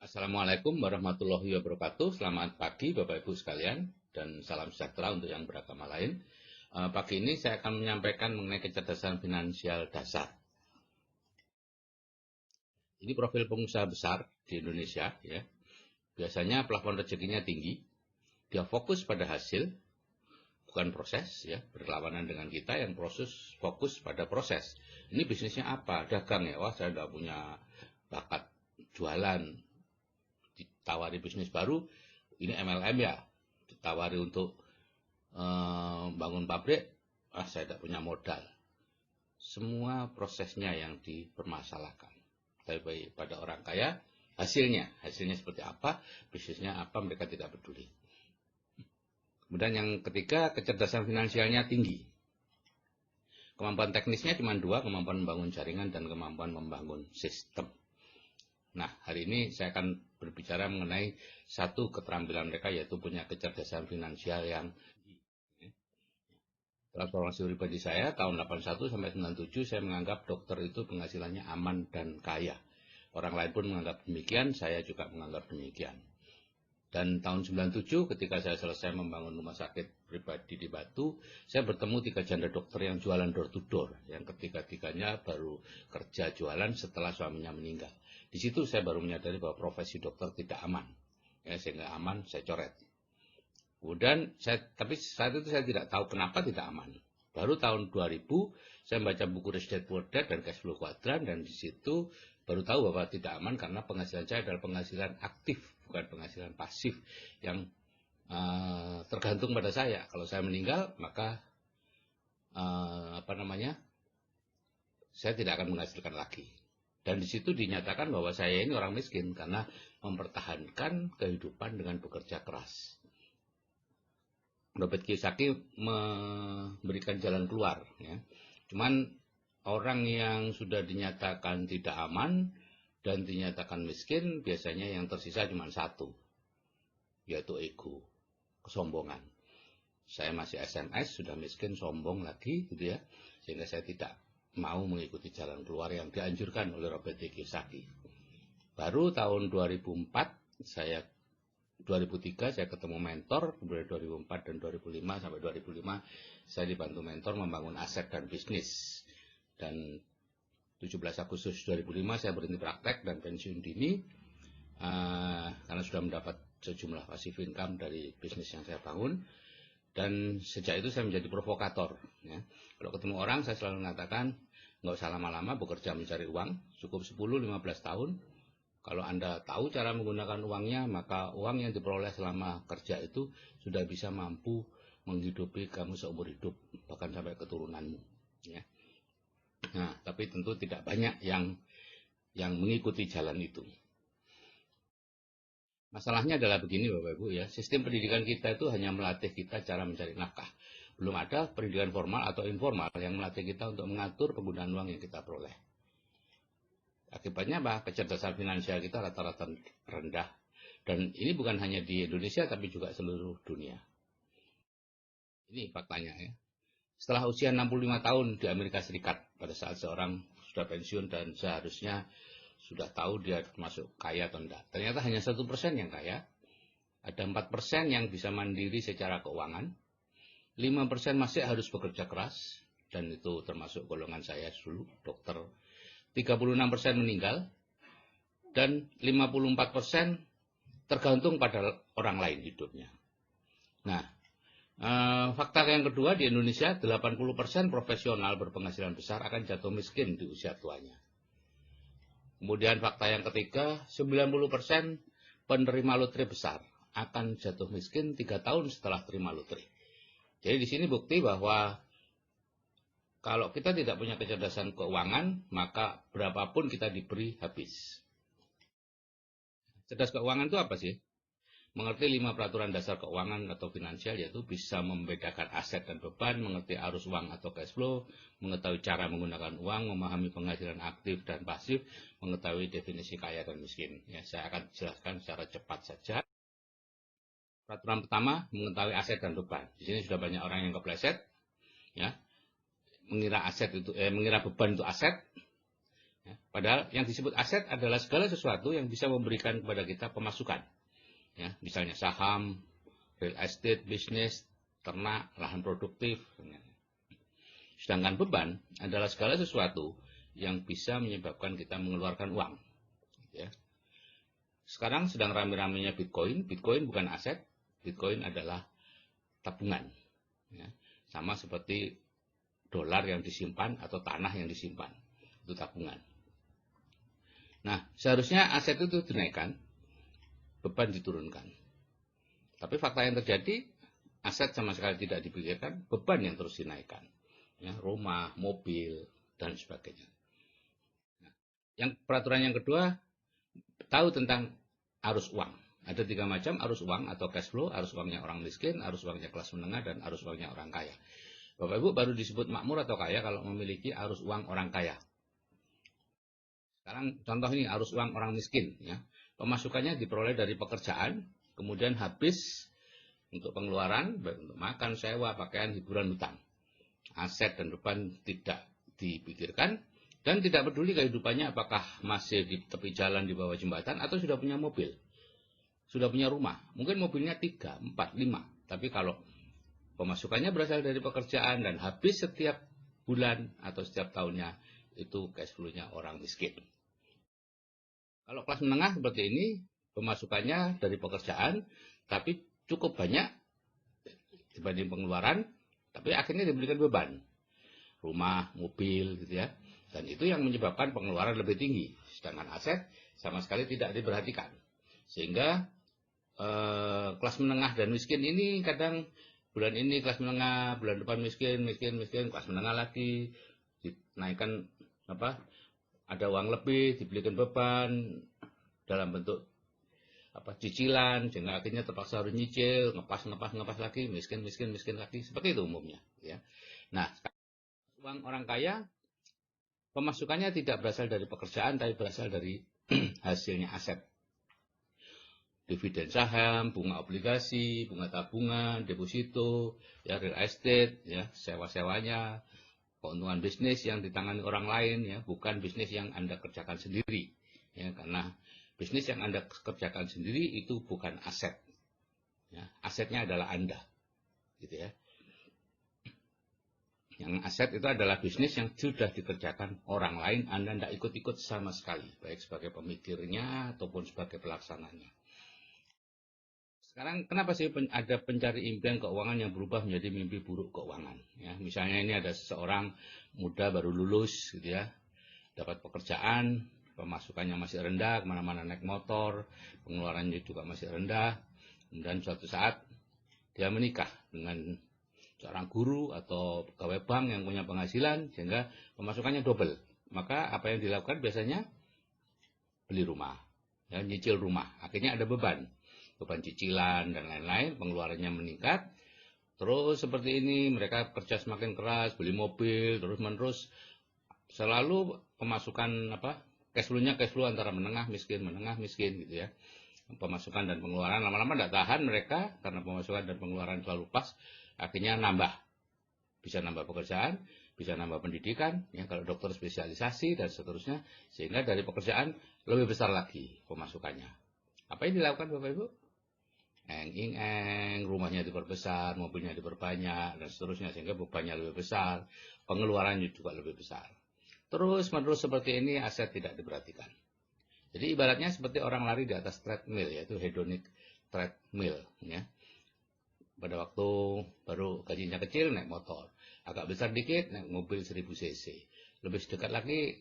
Assalamualaikum warahmatullahi wabarakatuh. Selamat pagi Bapak Ibu sekalian dan salam sejahtera untuk yang beragama lain. Pagi ini saya akan menyampaikan mengenai kecerdasan finansial dasar. Ini profil pengusaha besar di Indonesia ya. Biasanya plafon rezekinya tinggi. Dia fokus pada hasil, bukan proses ya, berlawanan dengan kita yang fokus pada proses. Ini bisnisnya apa? Dagang ya. Wah, saya tidak punya bakat jualan. Ditawari bisnis baru, ini MLM ya, ditawari untuk bangun pabrik, saya tidak punya modal. Semua prosesnya yang dipermasalahkan. Tapi pada orang kaya, hasilnya seperti apa, bisnisnya apa, mereka tidak peduli. Kemudian yang ketiga, kecerdasan finansialnya tinggi. Kemampuan teknisnya cuma dua, kemampuan membangun jaringan dan kemampuan membangun sistem. Nah, hari ini saya akan berbicara mengenai satu keterampilan mereka, yaitu punya kecerdasan finansial yang transformasi pribadi saya tahun 81 sampai 97 saya menganggap dokter itu penghasilannya aman dan kaya. Orang lain pun menganggap demikian, saya juga menganggap demikian. Dan tahun 97 ketika saya selesai membangun rumah sakit pribadi di Batu, saya bertemu 3 janda dokter yang jualan door to door, yang ketiga-tiganya baru kerja jualan setelah suaminya meninggal. Di situ saya baru menyadari bahwa profesi dokter tidak aman. Ya, sehingga aman saya coret. Kemudian tapi saat itu saya tidak tahu kenapa tidak aman. Baru tahun 2000 saya membaca buku Rich Dad Poor Dad dan Cash Flow Quadrant, dan di situ baru tahu bahwa tidak aman karena penghasilan saya adalah penghasilan aktif, bukan penghasilan pasif yang tergantung pada saya. Kalau saya meninggal maka saya tidak akan menghasilkan lagi. Dan di situ dinyatakan bahwa saya ini orang miskin karena mempertahankan kehidupan dengan bekerja keras. Robert Kiyosaki memberikan jalan keluar. Ya. Cuman orang yang sudah dinyatakan tidak aman dan dinyatakan miskin, biasanya yang tersisa cuma satu, yaitu ego, kesombongan. Saya masih SMS, sudah miskin, sombong lagi, gitu ya, sehingga saya tidak mau mengikuti jalan keluar yang dianjurkan oleh Robert Kiyosaki. Baru tahun 2003 saya ketemu mentor, kemudian 2004 dan 2005 sampai 2005 saya dibantu mentor membangun aset dan bisnis. Dan 17 Agustus 2005 saya berhenti praktek dan pensiun dini karena sudah mendapat sejumlah passive income dari bisnis yang saya bangun. Dan sejak itu saya menjadi provokator. Ya. Kalau ketemu orang saya selalu mengatakan, nggak usah lama-lama bekerja mencari uang, cukup 10-15 tahun. Kalau Anda tahu cara menggunakan uangnya, maka uang yang diperoleh selama kerja itu sudah bisa mampu menghidupi kamu seumur hidup, bahkan sampai keturunanmu. Ya. Nah, tapi tentu tidak banyak yang mengikuti jalan itu. Masalahnya adalah begini Bapak Ibu ya, sistem pendidikan kita itu hanya melatih kita cara mencari nafkah. Belum ada pendidikan formal atau informal yang melatih kita untuk mengatur penggunaan uang yang kita peroleh. Akibatnya apa? Kecerdasan finansial kita rata-rata rendah. Dan ini bukan hanya di Indonesia, tapi juga seluruh dunia. Ini faktanya ya. Setelah usia 65 tahun di Amerika Serikat, pada saat seorang sudah pensiun dan seharusnya sudah tahu dia termasuk kaya atau tidak. Ternyata hanya 1% yang kaya. Ada 4% yang bisa mandiri secara keuangan. 5% masih harus bekerja keras. Dan itu termasuk golongan saya dulu, dokter. 36% meninggal, dan 54% tergantung pada orang lain hidupnya. Nah, fakta yang kedua di Indonesia, 80% profesional berpenghasilan besar akan jatuh miskin di usia tuanya. Kemudian fakta yang ketiga, 90% penerima lotre besar akan jatuh miskin 3 tahun setelah terima lotre. Jadi di sini bukti bahwa kalau kita tidak punya kecerdasan keuangan, maka berapapun kita diberi habis. Cerdas keuangan itu apa sih? Mengerti 5 peraturan dasar keuangan atau finansial, yaitu bisa membedakan aset dan beban, mengerti arus uang atau cash flow, mengetahui cara menggunakan uang, memahami penghasilan aktif dan pasif, mengetahui definisi kaya dan miskin. Ya, saya akan jelaskan secara cepat saja. Peraturan pertama, mengetahui aset dan beban. Di sini sudah banyak orang yang kepleset, ya. Mengira beban itu aset, Ya, padahal yang disebut aset adalah segala sesuatu yang bisa memberikan kepada kita pemasukan. Ya, misalnya saham, real estate, bisnis, ternak, lahan produktif. Sedangkan beban adalah segala sesuatu yang bisa menyebabkan kita mengeluarkan uang. Ya. Sekarang sedang rame-ramenya Bitcoin. Bitcoin bukan aset, Bitcoin adalah tabungan. Ya. Sama seperti dolar yang disimpan atau tanah yang disimpan. Itu tabungan. Nah, seharusnya aset itu dinaikkan, beban diturunkan. Tapi fakta yang terjadi, aset sama sekali tidak dipikirkan, beban yang terus dinaikkan. Ya, rumah, mobil, dan sebagainya. Nah, peraturan yang kedua, tahu tentang arus uang. Ada 3 macam arus uang atau cash flow, arus uangnya orang miskin, arus uangnya kelas menengah, dan arus uangnya orang kaya. Bapak Ibu baru disebut makmur atau kaya kalau memiliki arus uang orang kaya. Sekarang contoh ini arus uang orang miskin. Ya. Pemasukannya diperoleh dari pekerjaan, kemudian habis untuk pengeluaran, baik untuk makan, sewa, pakaian, hiburan, hutang. Aset dan beban tidak dipikirkan, dan tidak peduli kehidupannya apakah masih di tepi jalan di bawah jembatan atau sudah punya mobil, sudah punya rumah. Mungkin mobilnya 3, 4, 5. Tapi kalau pemasukannya berasal dari pekerjaan dan habis setiap bulan atau setiap tahunnya, itu cash flow-nya orang miskin. Kalau kelas menengah seperti ini, pemasukannya dari pekerjaan, tapi cukup banyak dibanding pengeluaran, tapi akhirnya diberikan beban. Rumah, mobil, gitu ya. Dan itu yang menyebabkan pengeluaran lebih tinggi. Sedangkan aset sama sekali tidak diperhatikan. Sehingga kelas menengah dan miskin ini kadang bulan ini kelas menengah, bulan depan miskin, kelas menengah lagi, dinaikkan ada uang lebih, dibelikan beban dalam bentuk cicilan, sehingga akhirnya terpaksa harus nyicil, ngepas lagi, miskin lagi, seperti itu umumnya. Ya. Nah, uang orang kaya, pemasukannya tidak berasal dari pekerjaan, tapi berasal dari hasilnya aset. Dividen saham, bunga obligasi, bunga tabungan, deposito, ya real estate, ya sewa-sewanya, keuntungan bisnis yang ditangani orang lain, ya bukan bisnis yang Anda kerjakan sendiri, ya karena bisnis yang Anda kerjakan sendiri itu bukan aset, ya asetnya adalah Anda, gitu ya. Yang aset itu adalah bisnis yang sudah dikerjakan orang lain, Anda tidak ikut-ikut sama sekali, baik sebagai pemikirnya ataupun sebagai pelaksananya. Sekarang kenapa sih ada pencari impian keuangan yang berubah menjadi mimpi buruk keuangan? Ya, misalnya ini ada seseorang muda baru lulus, gitu ya, dapat pekerjaan, pemasukannya masih rendah, kemana-mana naik motor, pengeluarannya juga masih rendah, kemudian suatu saat dia menikah dengan seorang guru atau pegawai bank yang punya penghasilan, sehingga pemasukannya double. Maka apa yang dilakukan biasanya? Beli rumah, ya, nyicil rumah, akhirnya ada beban cicilan dan lain-lain, pengeluarannya meningkat. Terus seperti ini, mereka kerja semakin keras, beli mobil, terus-menerus, selalu pemasukan cash flow antara menengah miskin gitu ya. Pemasukan dan pengeluaran lama-lama tidak tahan mereka, karena pemasukan dan pengeluaran selalu pas, akhirnya nambah. Bisa nambah pekerjaan, bisa nambah pendidikan, ya kalau dokter spesialisasi dan seterusnya, sehingga dari pekerjaan lebih besar lagi pemasukannya. Apa yang dilakukan Bapak Ibu? Rumahnya diperbesar, mobilnya diperbanyak, dan seterusnya, sehingga bebannya lebih besar, pengeluarannya juga lebih besar. Terus-menerus seperti ini, aset tidak diperhatikan. Jadi ibaratnya seperti orang lari di atas treadmill, yaitu hedonic treadmill. Ya. Pada waktu baru gajinya kecil, naik motor. Agak besar dikit, naik mobil 1000 cc. Lebih dekat lagi,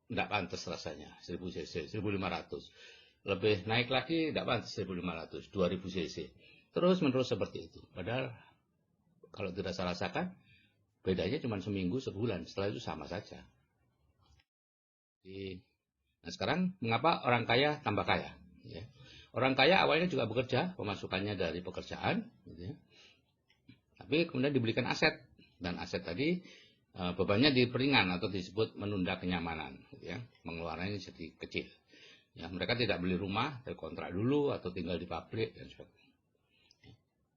tidak pantas rasanya, 1000 cc, 1500. Lebih naik lagi, tidak pantas 1500, 2000 cc. Terus-menerus seperti itu. Padahal kalau tidak saya rasakan, bedanya cuma seminggu, sebulan. Setelah itu sama saja. Nah sekarang, mengapa orang kaya tambah kaya? Ya. Orang kaya awalnya juga bekerja, pemasukannya dari pekerjaan. Gitu ya. Tapi kemudian dibelikan aset. Dan aset tadi, bebannya diperingan atau disebut menunda kenyamanan. Gitu ya. Pengeluarannya jadi kecil. Ya, mereka tidak beli rumah, kontrak dulu atau tinggal di pabrik dan sebagainya.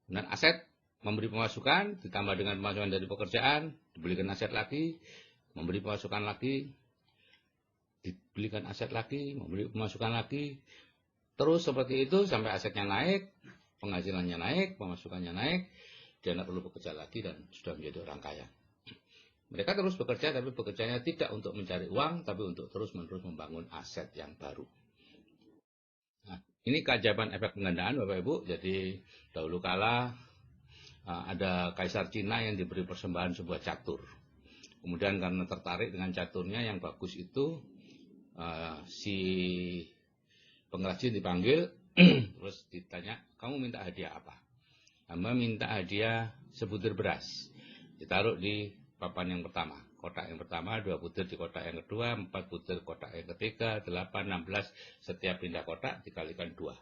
Dan aset memberi pemasukan, ditambah dengan pemasukan dari pekerjaan, dibelikan aset lagi, memberi pemasukan lagi, dibelikan aset lagi, membeli pemasukan lagi, terus seperti itu sampai asetnya naik, penghasilannya naik, pemasukannya naik, dia tidak perlu bekerja lagi dan sudah menjadi orang kaya. Mereka terus bekerja, tapi bekerjanya tidak untuk mencari uang, tapi untuk terus-menerus membangun aset yang baru. Nah, ini keajaiban efek penggandaan, Bapak Ibu. Jadi dahulu kala ada kaisar Cina yang diberi persembahan sebuah catur. Kemudian karena tertarik dengan caturnya yang bagus itu, si pengrajin dipanggil, terus ditanya, kamu minta hadiah apa? Hamba minta hadiah sebutir beras. Ditaruh di papan yang pertama, kotak yang pertama, 2 butir di kotak yang kedua, 4 butir kotak yang ketiga, 8, 16, setiap pindah kotak dikalikan 2.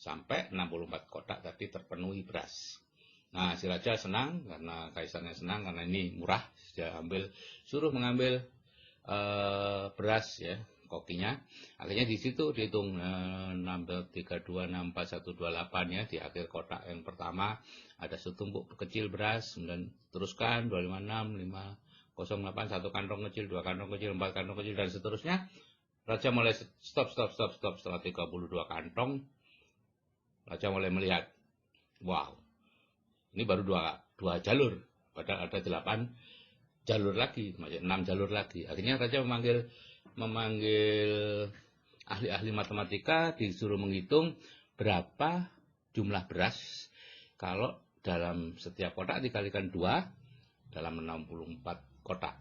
Sampai 64 kotak tadi terpenuhi beras. Nah, si raja senang, karena kaisarnya senang, karena ini murah, dia suruh mengambil beras ya, kokinya. Akhirnya di situ dihitung 62, 64, 128 ya, di akhir kotak yang pertama ada setumpuk kecil beras, kemudian teruskan 256, 508, 1 kantong kecil, 2 kantong kecil, 4 kantong kecil, dan seterusnya. Raja mulai stop setelah 32 kantong. Raja mulai melihat, wow, ini baru dua jalur, padahal ada 8 jalur lagi, 6 jalur lagi. Akhirnya Raja memanggil ahli-ahli matematika, disuruh menghitung berapa jumlah beras kalau dalam setiap kotak dikalikan 2 dalam 64 kotak.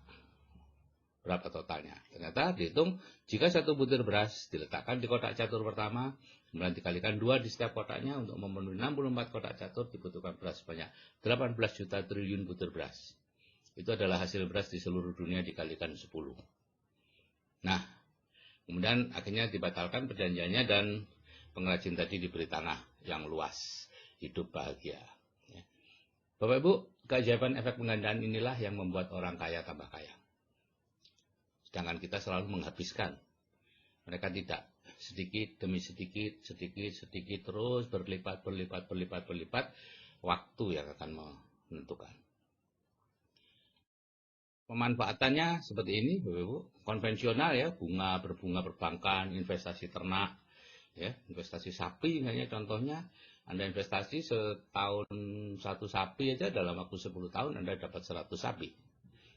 Berapa totalnya? Ternyata dihitung, jika 1 butir beras diletakkan di kotak catur pertama, kemudian dikalikan 2 di setiap kotaknya, untuk memenuhi 64 kotak catur dibutuhkan beras sebanyak 18 juta triliun butir beras. Itu adalah hasil beras di seluruh dunia dikalikan 10. Nah, kemudian akhirnya dibatalkan perjanjiannya dan pengrajin tadi diberi tanah yang luas, hidup bahagia. Bapak Ibu, keajaiban efek penggandaan inilah yang membuat orang kaya tambah kaya. Sedangkan kita selalu menghabiskan. Mereka tidak. Sedikit demi sedikit, terus berlipat. Waktu yang akan menentukan. Pemanfaatannya seperti ini, Bapak Ibu. Konvensional ya, berbunga perbankan, investasi ternak, ya, investasi sapi misalnya contohnya. Anda investasi setahun 1 sapi aja, dalam waktu 10 tahun Anda dapat 100 sapi.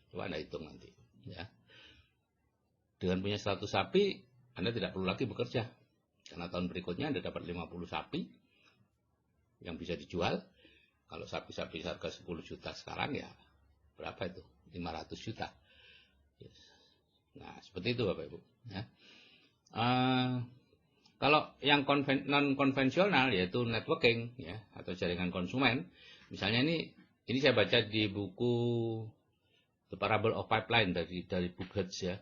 Coba Anda hitung nanti, ya. Dengan punya 100 sapi, Anda tidak perlu lagi bekerja. Karena tahun berikutnya Anda dapat 50 sapi yang bisa dijual. Kalau sapi-sapi harga 10 juta sekarang ya, berapa itu? 500 juta. Nah, seperti itu Bapak Ibu. Ya. Kalau yang non-konvensional, yaitu networking ya, atau jaringan konsumen, misalnya ini saya baca di buku The Parable of Pipeline dari Buchholz ya.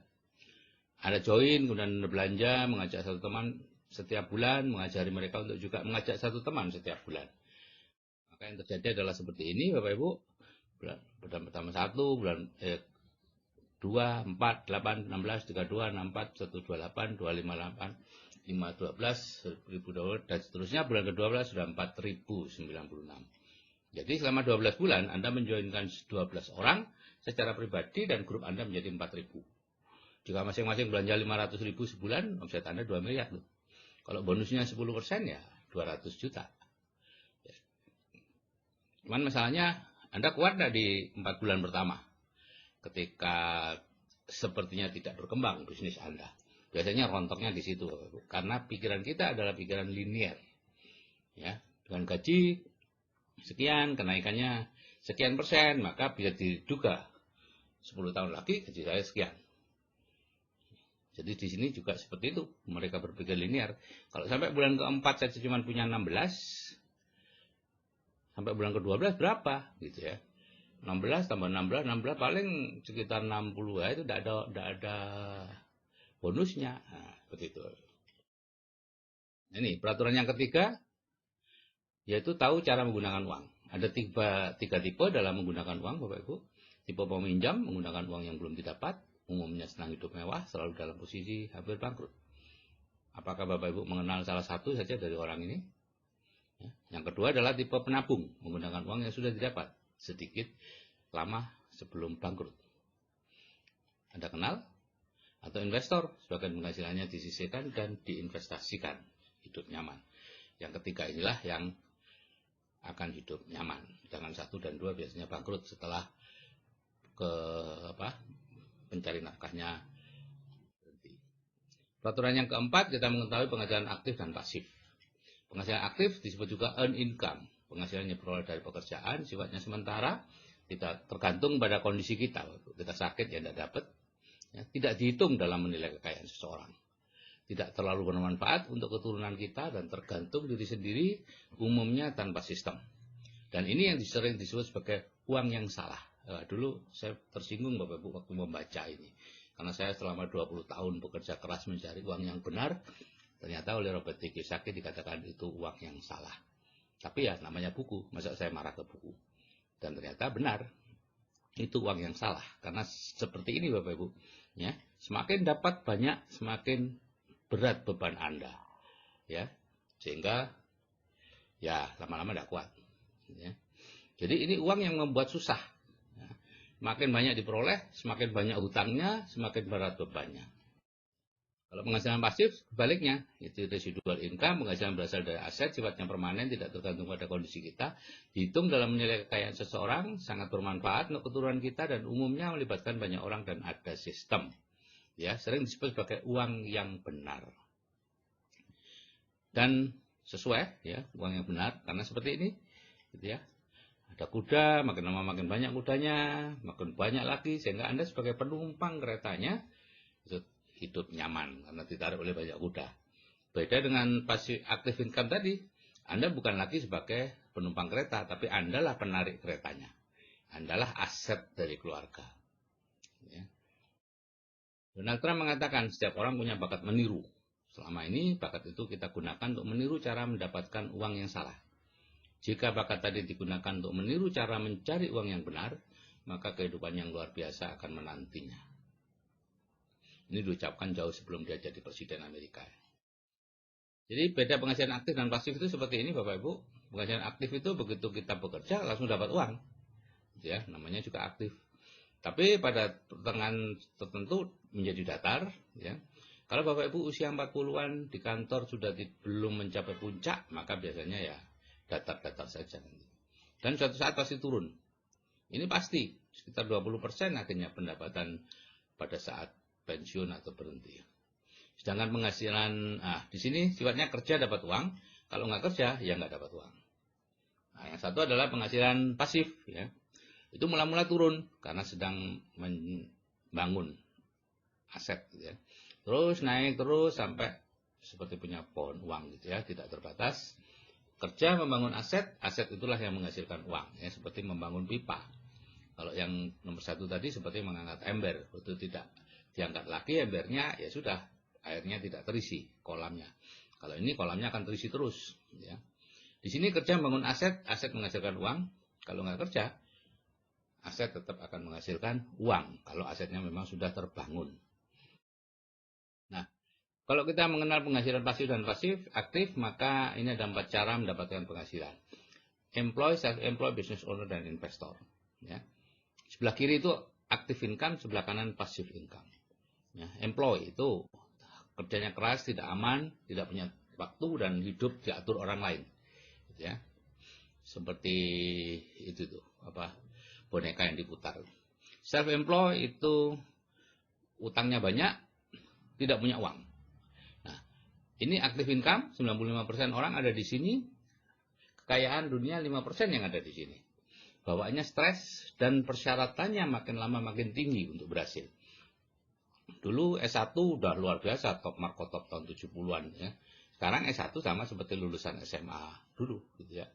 Ada join, kemudian belanja, mengajak satu teman setiap bulan, mengajari mereka untuk juga mengajak satu teman setiap bulan. Maka yang terjadi adalah seperti ini, Bapak Ibu. Bulan pertama 1, bulan 2, 4, 8, 16, 32, 64, 128, 258, 512, 1020, dan seterusnya. Bulan ke-12 sudah 4096. Jadi selama 12 bulan Anda menjoinkan 12 orang secara pribadi dan grup Anda menjadi 4000. Jika masing-masing belanja 500.000 sebulan, omset Anda 2 miliar. Loh. Kalau bonusnya 10% ya 200 juta. Ya. Cuman masalahnya Anda kuat nggak di 4 bulan pertama? Ketika sepertinya tidak berkembang bisnis Anda. Biasanya rontoknya di situ. Karena pikiran kita adalah pikiran linear. Ya, dengan gaji sekian, kenaikannya sekian persen, maka bisa diduga 10 tahun lagi gaji saya sekian. Jadi di sini juga seperti itu. Mereka berpikir linear. Kalau sampai bulan ke-4 saya cuma punya 16, sampai bulan ke-12 berapa? Gitu ya. 16 tambah 16 paling sekitar 60 ya, itu tidak ada bonusnya. Nah, seperti itu. Ini peraturan yang ketiga, yaitu tahu cara menggunakan uang. Ada tiga tipe dalam menggunakan uang, Bapak Ibu. Tipe peminjam menggunakan uang yang belum didapat, umumnya senang hidup mewah, selalu dalam posisi hampir bangkrut. Apakah Bapak Ibu mengenal salah satu saja dari orang ini? Ya. Yang kedua adalah tipe penabung, menggunakan uang yang sudah didapat, sedikit lama sebelum bangkrut. Anda kenal? Atau investor, sebagian penghasilannya disisihkan dan diinvestasikan, hidup nyaman. Yang ketiga inilah yang akan hidup nyaman. Sedangkan 1 dan 2 biasanya bangkrut setelah pencari nafkahnya berhenti. Peraturan yang keempat, kita mengetahui penghasilan aktif dan pasif. Penghasilan aktif disebut juga earn income. Penghasilannya berasal dari pekerjaan, sifatnya sementara, tidak tergantung pada kondisi kita. Kita sakit ya tidak dapat, ya, tidak dihitung dalam menilai kekayaan seseorang. Tidak terlalu bermanfaat untuk keturunan kita dan tergantung diri sendiri, umumnya tanpa sistem. Dan ini yang sering disebut sebagai uang yang salah. Dulu saya tersinggung Bapak Ibu waktu membaca ini. Karena saya selama 20 tahun bekerja keras mencari uang yang benar, ternyata oleh Robert T. Kiyosaki dikatakan itu uang yang salah. Tapi ya namanya buku, masa saya marah ke buku. Dan ternyata benar, itu uang yang salah. Karena seperti ini Bapak Ibu, ya, semakin dapat banyak, semakin berat beban Anda, ya, sehingga ya lama-lama tidak kuat, ya. Jadi ini uang yang membuat susah, ya. Semakin banyak diperoleh, semakin banyak hutangnya, semakin berat bebannya. Kalau penghasilan pasif, sebaliknya, itu residual income, penghasilan berasal dari aset, sifatnya permanen, tidak tergantung pada kondisi kita, dihitung dalam menilai kekayaan seseorang, sangat bermanfaat untuk keturunan kita, dan umumnya melibatkan banyak orang dan ada sistem. Ya, sering disebut sebagai uang yang benar. Dan sesuai, ya, uang yang benar, karena seperti ini, gitu ya. Ada kuda, makin lama makin banyak kudanya, makin banyak lagi, sehingga Anda sebagai penumpang keretanya itu hidup nyaman karena ditarik oleh banyak kuda. Beda dengan pasif active income tadi, Anda bukan lagi sebagai penumpang kereta, tapi Anda lah penarik keretanya. Anda lah aset dari keluarga. Ya. Donald Trump mengatakan setiap orang punya bakat meniru. Selama ini bakat itu kita gunakan untuk meniru cara mendapatkan uang yang salah. Jika bakat tadi digunakan untuk meniru cara mencari uang yang benar, maka kehidupan yang luar biasa akan menantinya. Ini diucapkan jauh sebelum dia jadi presiden Amerika. Jadi beda penghasilan aktif dan pasif itu seperti ini Bapak Ibu. Penghasilan aktif itu begitu kita bekerja langsung dapat uang. Ya, namanya juga aktif. Tapi pada pertengahan tertentu menjadi datar, ya. Kalau Bapak Ibu usia 40-an di kantor sudah belum mencapai puncak, maka biasanya ya datar-datar saja. Dan suatu saat pasti turun. Ini pasti, sekitar 20% akhirnya pendapatan pada saat pensiun atau berhenti. Sedangkan penghasilan, di sini sifatnya kerja dapat uang, kalau nggak kerja ya nggak dapat uang. Nah, yang satu adalah penghasilan pasif, ya. Itu mula-mula turun karena sedang membangun aset, gitu ya. Terus naik terus sampai seperti punya pohon uang, gitu ya, tidak terbatas. Kerja membangun aset, aset itulah yang menghasilkan uang, ya, seperti membangun pipa. Kalau yang nomor 1 tadi seperti mengangkat ember, itu tidak diangkat lagi embernya, ya sudah, airnya tidak terisi kolamnya. Kalau ini kolamnya akan terisi terus, ya. Di sini kerja membangun aset, aset menghasilkan uang. Kalau nggak kerja, aset tetap akan menghasilkan uang kalau asetnya memang sudah terbangun. Nah, kalau kita mengenal penghasilan pasif dan pasif aktif, maka ini ada 4 cara mendapatkan penghasilan. Employee, self-employed, business owner, dan investor. Ya. Sebelah kiri itu active income, sebelah kanan passive income. Ya. Employee itu kerjanya keras, tidak aman, tidak punya waktu, dan hidup diatur orang lain. Ya. Seperti itu tuh, boneka yang diputar. Self-employed itu utangnya banyak, tidak punya uang. Nah, ini active income, 95% orang ada di sini. Kekayaan dunia 5% yang ada di sini. Bawaannya stres dan persyaratannya makin lama makin tinggi untuk berhasil. Dulu S1 udah luar biasa, top marko top tahun 70-an, ya. Sekarang S1 sama seperti lulusan SMA dulu, gitu ya.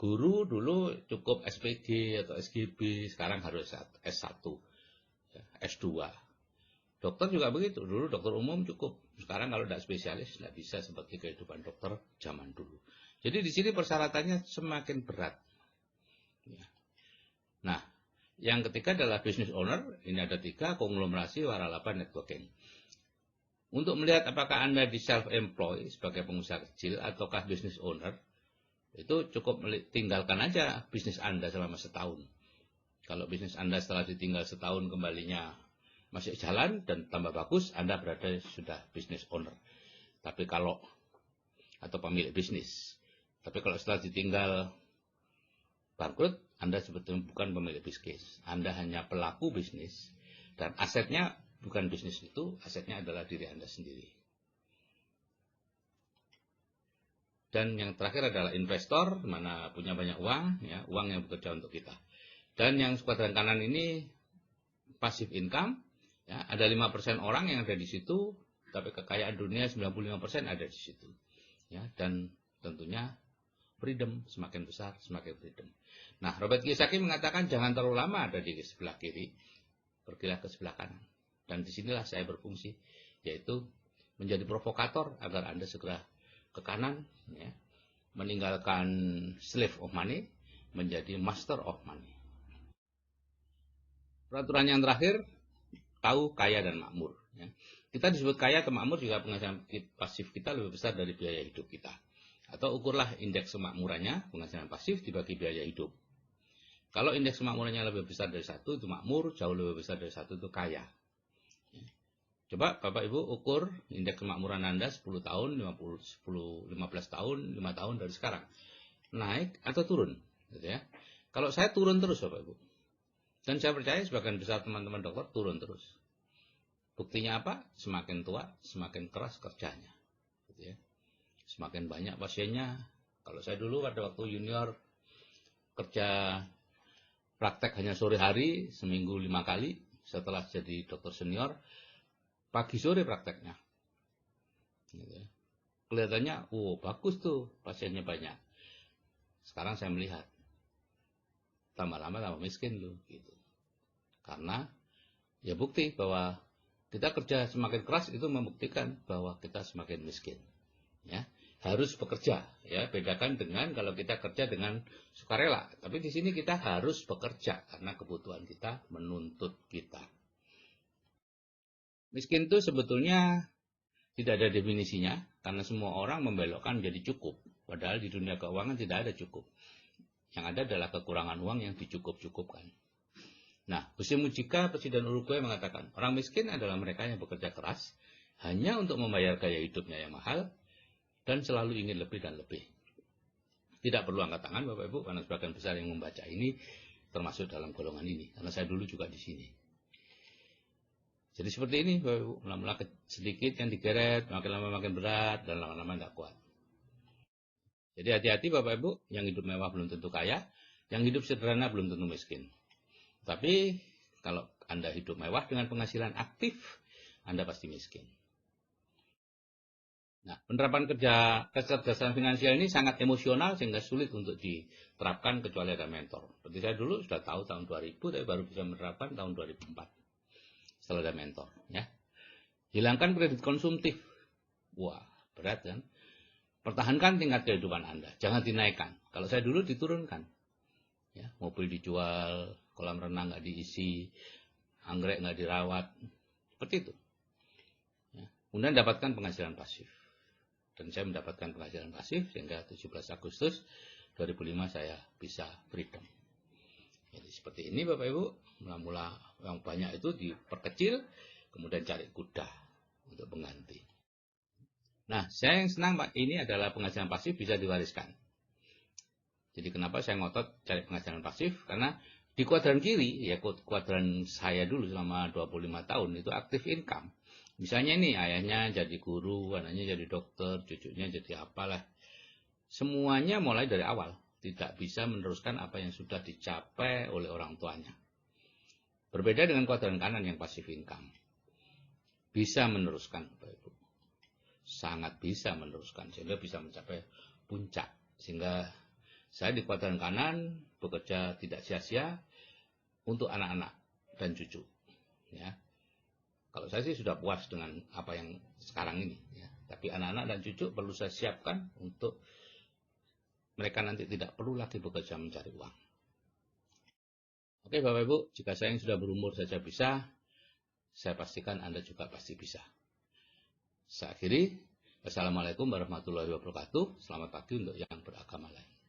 Guru dulu cukup SPG atau SGB, sekarang harus S1, ya, S2. Dokter juga begitu, dulu dokter umum cukup. Sekarang kalau tidak spesialis, tidak bisa seperti kehidupan dokter zaman dulu. Jadi di sini persyaratannya semakin berat. Ya. Nah, yang ketiga adalah business owner. Ini ada 3, konglomerasi, waralaba, networking. Untuk melihat apakah Anda di self-employed sebagai pengusaha kecil ataukah business owner, itu cukup tinggalkan aja bisnis Anda selama setahun. Kalau bisnis Anda setelah ditinggal setahun kembalinya masih jalan dan tambah bagus, Anda berada sudah business owner. Tapi kalau atau pemilik bisnis. Tapi kalau setelah ditinggal bangkrut, Anda sebetulnya bukan pemilik bisnis. Anda hanya pelaku bisnis dan asetnya bukan bisnis itu, asetnya adalah diri Anda sendiri. Dan yang terakhir adalah investor, mana punya banyak uang, ya, uang yang bekerja untuk kita. Dan yang kuadran kanan ini passive income, ya, ada 5% orang yang ada di situ, tapi kekayaan dunia 95% ada di situ. Ya, dan tentunya freedom, semakin besar semakin freedom. Nah, Robert Kiyosaki mengatakan jangan terlalu lama ada di sebelah kiri, pergilah ke sebelah kanan. Dan disinilah saya berfungsi, yaitu menjadi provokator agar Anda segera ke kanan, ya, meninggalkan slave of money, menjadi master of money. Peraturan yang terakhir, tahu, kaya, dan makmur. Ya. Kita disebut kaya atau makmur jika penghasilan pasif kita lebih besar dari biaya hidup kita. Atau ukurlah indeks kemakmurannya, penghasilan pasif dibagi biaya hidup. Kalau indeks kemakmurannya lebih besar dari 1, itu makmur, jauh lebih besar dari 1, itu kaya. Coba Bapak Ibu ukur indeks kemakmuran Anda 10 tahun, 15 tahun, 5 tahun dari sekarang. Naik atau turun. Gitu ya. Kalau saya turun terus Bapak Ibu. Dan saya percaya sebagian besar teman-teman dokter turun terus. Buktinya apa? Semakin tua, semakin keras kerjanya. Gitu ya. Semakin banyak pasiennya. Kalau saya dulu pada waktu junior kerja praktek hanya sore hari, seminggu 5 kali. Setelah jadi dokter senior, pagi sore prakteknya. Gitu. Kelihatannya, bagus tuh, pasiennya banyak. Sekarang saya melihat, tambah lama tambah miskin loh. Gitu. Karena, ya bukti bahwa kita kerja semakin keras itu membuktikan bahwa kita semakin miskin. Ya, harus bekerja. Ya, bedakan dengan kalau kita kerja dengan sukarela. Tapi di sini kita harus bekerja karena kebutuhan kita menuntut kita. Miskin itu sebetulnya tidak ada definisinya, karena semua orang membelokkan jadi cukup. Padahal di dunia keuangan tidak ada cukup. Yang ada adalah kekurangan uang yang dicukup-cukupkan. Nah, Jose Mujica, Presiden Uruguay mengatakan, orang miskin adalah mereka yang bekerja keras, hanya untuk membayar gaya hidupnya yang mahal, dan selalu ingin lebih dan lebih. Tidak perlu angkat tangan Bapak Ibu, karena sebagian besar yang membaca ini termasuk dalam golongan ini. Karena saya dulu juga di sini. Jadi seperti ini, Bapak Ibu, mula-mula sedikit yang digeret, makin lama makin berat, dan lama-lama tidak kuat. Jadi hati-hati Bapak Ibu, yang hidup mewah belum tentu kaya, yang hidup sederhana belum tentu miskin. Tapi kalau Anda hidup mewah dengan penghasilan aktif, Anda pasti miskin. Nah, penerapan kecerdasan finansial ini sangat emosional sehingga sulit untuk diterapkan kecuali ada mentor. Seperti saya dulu sudah tahu tahun 2000, tapi baru bisa menerapkan tahun 2004. Setelah ada mentor, ya. Hilangkan kredit konsumtif. Wah, berat kan? Pertahankan tingkat kehidupan Anda, jangan dinaikkan. Kalau saya dulu diturunkan. Ya, mobil dijual, kolam renang nggak diisi, anggrek nggak dirawat. Seperti itu. Ya. Kemudian dapatkan penghasilan pasif. Dan saya mendapatkan penghasilan pasif sehingga 17 Agustus 2005 saya bisa freedom. Jadi seperti ini Bapak Ibu, mula-mula yang banyak itu diperkecil, kemudian cari kuda untuk pengganti. Nah, saya yang senang Pak, ini adalah penghasilan pasif bisa diwariskan. Jadi kenapa saya ngotot cari penghasilan pasif? Karena di kuadran kiri, ya kuadran saya dulu selama 25 tahun itu aktif income. Misalnya ini ayahnya jadi guru, anaknya jadi dokter, cucunya jadi apalah. Semuanya mulai dari awal. Tidak bisa meneruskan apa yang sudah dicapai oleh orang tuanya. Berbeda dengan kuadran kanan yang pasif income. Bisa meneruskan, Bapak Ibu. Sangat bisa meneruskan, sehingga bisa mencapai puncak. Sehingga saya di kuadran kanan bekerja tidak sia-sia untuk anak-anak dan cucu. Ya. Kalau saya sih sudah puas dengan apa yang sekarang ini. Ya. Tapi anak-anak dan cucu perlu saya siapkan untuk mereka nanti tidak perlu lagi bekerja mencari uang. Oke Bapak Ibu, jika saya yang sudah berumur saja bisa, saya pastikan Anda juga pasti bisa. Saya akhiri. Wassalamualaikum warahmatullahi wabarakatuh. Selamat pagi untuk yang beragama lain.